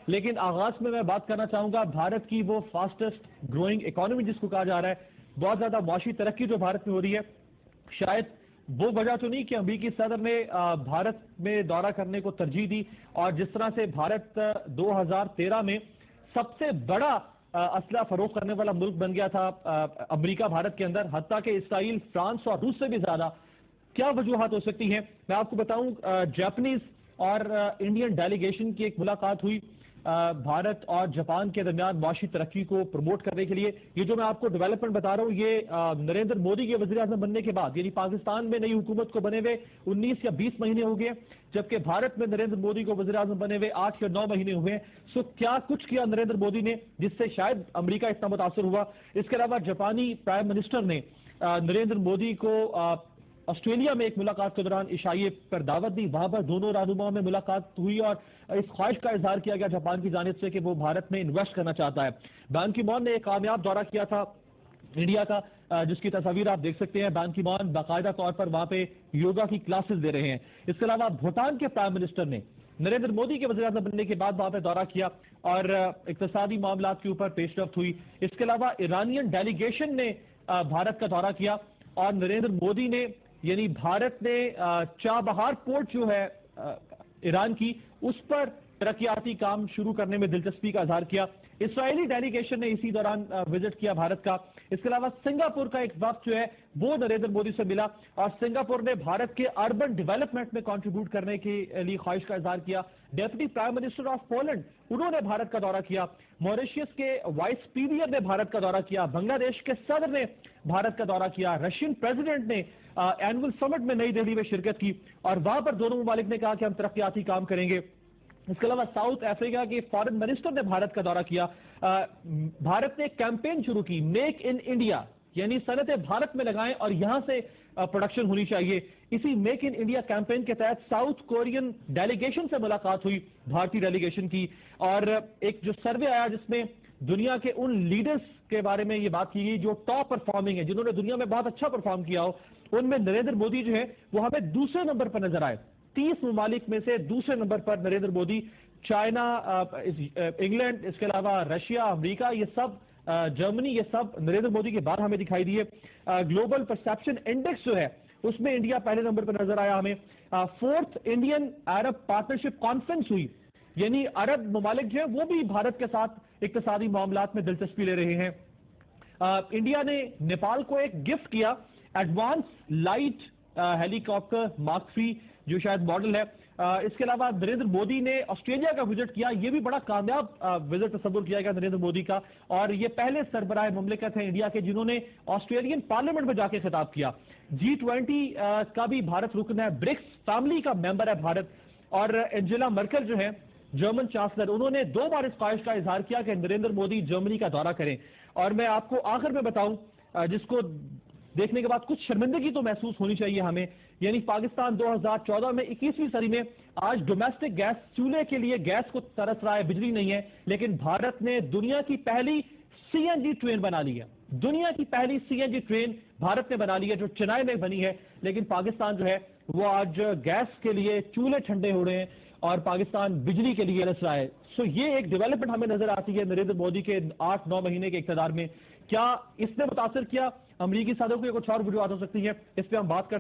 لیکن آغاز میں بات کرنا چاہوں گا بھارت کی وہ فاسٹسٹ گروئنگ اکانومی جس کو کہا جا رہا ہے، بہت زیادہ معاشی ترقی جو بھارت میں ہو رہی ہے، شاید وہ وجہ تو نہیں کہ امریکی صدر نے بھارت میں دورہ کرنے کو ترجیح دی، اور جس طرح سے بھارت 2013 میں سب سے بڑا اسلحہ فروخت کرنے والا ملک بن گیا تھا امریکہ بھارت کے اندر، حتیٰ کہ اسرائیل، فرانس اور روس سے بھی زیادہ، کیا وجوہات ہو سکتی ہیں؟ میں آپ کو بتاؤں جاپنیز اور انڈین ڈیلیگیشن کی ایک ملاقات ہوئی بھارت اور جاپان کے درمیان معاشی ترقی کو پروموٹ کرنے کے لیے۔ یہ جو میں آپ کو ڈیولپمنٹ بتا رہا ہوں یہ نریندر مودی کے وزیر اعظم بننے کے بعد، یعنی پاکستان میں نئی حکومت کو بنے ہوئے 19 یا 20 مہینے ہو گئے، جبکہ بھارت میں نریندر مودی کو وزیر اعظم بنے ہوئے 8 یا 9 مہینے ہوئے ہیں۔ سو کیا کچھ کیا نریندر مودی نے جس سے شاید امریکہ اتنا متاثر ہوا؟ اس کے علاوہ جاپانی پرائم منسٹر نے نریندر مودی کو آسٹریلیا میں ایک ملاقات کے دوران عشائیے پر دعوت دی، وہاں پر دونوں رہنماؤں میں ملاقات ہوئی اور اس خواہش کا اظہار کیا گیا جاپان کی جانب سے کہ وہ بھارت میں انویسٹ کرنا چاہتا ہے۔ بان کی مون نے ایک کامیاب دورہ کیا تھا انڈیا کا، جس کی تصاویر آپ دیکھ سکتے ہیں۔ بان کی مون باقاعدہ طور پر وہاں پہ یوگا کی کلاسز دے رہے ہیں۔ اس کے علاوہ بھوٹان کے پرائم منسٹر نے نریندر مودی کے وزیر اعظم بننے کے بعد وہاں پہ دورہ کیا اور اقتصادی معاملات کے اوپر پیش رفت ہوئی۔ اس کے علاوہ ایرانین ڈیلیگیشن نے بھارت کا دورہ کیا اور نریندر مودی نے، یعنی بھارت نے چابہار پورٹ جو ہے ایران کی، اس پر ترقیاتی کام شروع کرنے میں دلچسپی کا اظہار کیا۔ اسرائیلی ڈیلیگیشن نے اسی دوران وزٹ کیا بھارت کا۔ اس کے علاوہ سنگاپور کا ایک وفد جو ہے وہ نریندر مودی سے ملا اور سنگاپور نے بھارت کے اربن ڈیولپمنٹ میں کنٹریبیوٹ کرنے کے لیے خواہش کا اظہار کیا۔ Deputy prime minister of Poland انہوں نے بھارت کا دورہ کیا۔ موریشیس کے وائس پریمیئر نے بھارت کا دورہ کیا۔ بنگلہ دیش کے صدر نے بھارت کا دورہ کیا۔ رشین پریزیڈنٹ نے اینول سمٹ میں نئی دہلی میں شرکت کی اور وہاں پر دونوں ممالک نے کہا کہ ہم ترقیاتی کام کریں گے۔ اس کے علاوہ ساؤتھ افریقہ کے فارن منسٹر نے بھارت کا دورہ کیا۔ بھارت نے ایک کیمپین شروع کی، میک ان انڈیا، یعنی صنعتیں بھارت میں لگائیں اور یہاں سے پروڈکشن ہونی چاہیے۔ اسی میک ان انڈیا کیمپین کے تحت ساؤتھ کورین ڈیلیگیشن سے ملاقات ہوئی بھارتی ڈیلیگیشن کی، اور ایک جو سروے آیا جس میں دنیا کے ان لیڈرز کے بارے میں یہ بات کی گئی جو ٹاپ پرفارمنگ ہے، جنہوں نے دنیا میں بہت اچھا پرفارم کیا ہو، ان میں نریندر مودی جو ہے وہ ہمیں دوسرے نمبر پر نظر آئے۔ 30 ممالک میں سے دوسرے نمبر پر نریندر مودی، چائنا، انگلینڈ، اس کے علاوہ رشیا، امریکہ، یہ سب، جرمنی، یہ سب نریندر مودی کے بعد ہمیں دکھائی دیے۔ گلوبل پرسیپشن انڈیکس جو ہے اس میں انڈیا پہلے نمبر پر نظر آیا ہمیں۔ 4th انڈین عرب پارٹنرشپ کانفرنس ہوئی، یعنی عرب ممالک جو ہیں وہ بھی بھارت کے ساتھ اقتصادی معاملات میں دلچسپی لے رہے ہیں۔ انڈیا نے نیپال کو ایک گفٹ کیا، ایڈوانس لائٹ ہیلی کاپٹر مارک 3 جو شاید ماڈل ہے۔ اس کے علاوہ نریندر مودی نے آسٹریلیا کا وزٹ کیا، یہ بھی بڑا کامیاب وزٹ تصور کیا گیا نریندر مودی کا، اور یہ پہلے سربراہ مملکت ہیں انڈیا کے جنہوں نے آسٹریلین پارلیمنٹ میں جا کے خطاب کیا۔ G20 کا بھی بھارت رکن ہے، برکس فیملی کا ممبر ہے بھارت، اور انجیلا مرکل جو ہیں جرمن چانسلر، انہوں نے 2 بار اس خواہش کا اظہار کیا کہ نریندر مودی جرمنی کا دورہ کریں۔ اور میں آپ کو آخر میں بتاؤں جس کو دیکھنے کے بعد کچھ شرمندگی تو محسوس ہونی چاہیے ہمیں، یعنی پاکستان 2014 میں 21ویں صدی میں آج ڈومیسٹک گیس چولہے کے لیے گیس کو ترس رہا ہے، بجلی نہیں ہے، لیکن بھارت نے دنیا کی پہلی CNG ٹرین بنا لی ہے۔ دنیا کی پہلی CNG ٹرین بھارت نے بنا لی ہے جو چنئی میں بنی ہے، لیکن پاکستان جو ہے وہ آج گیس کے لیے چولہے ٹھنڈے ہو رہے ہیں اور پاکستان بجلی کے لیے رس رہا ہے۔ سو یہ ایک ڈیولپمنٹ ہمیں نظر آتی ہے نریندر مودی کے 8-9 مہینے کے اقتدار میں۔ کیا اس نے متاثر کیا امریکی صدر کو، یا کچھ اور وجوہات ہو سکتی ہیں؟ اس پہ ہم بات کرتے ہیں۔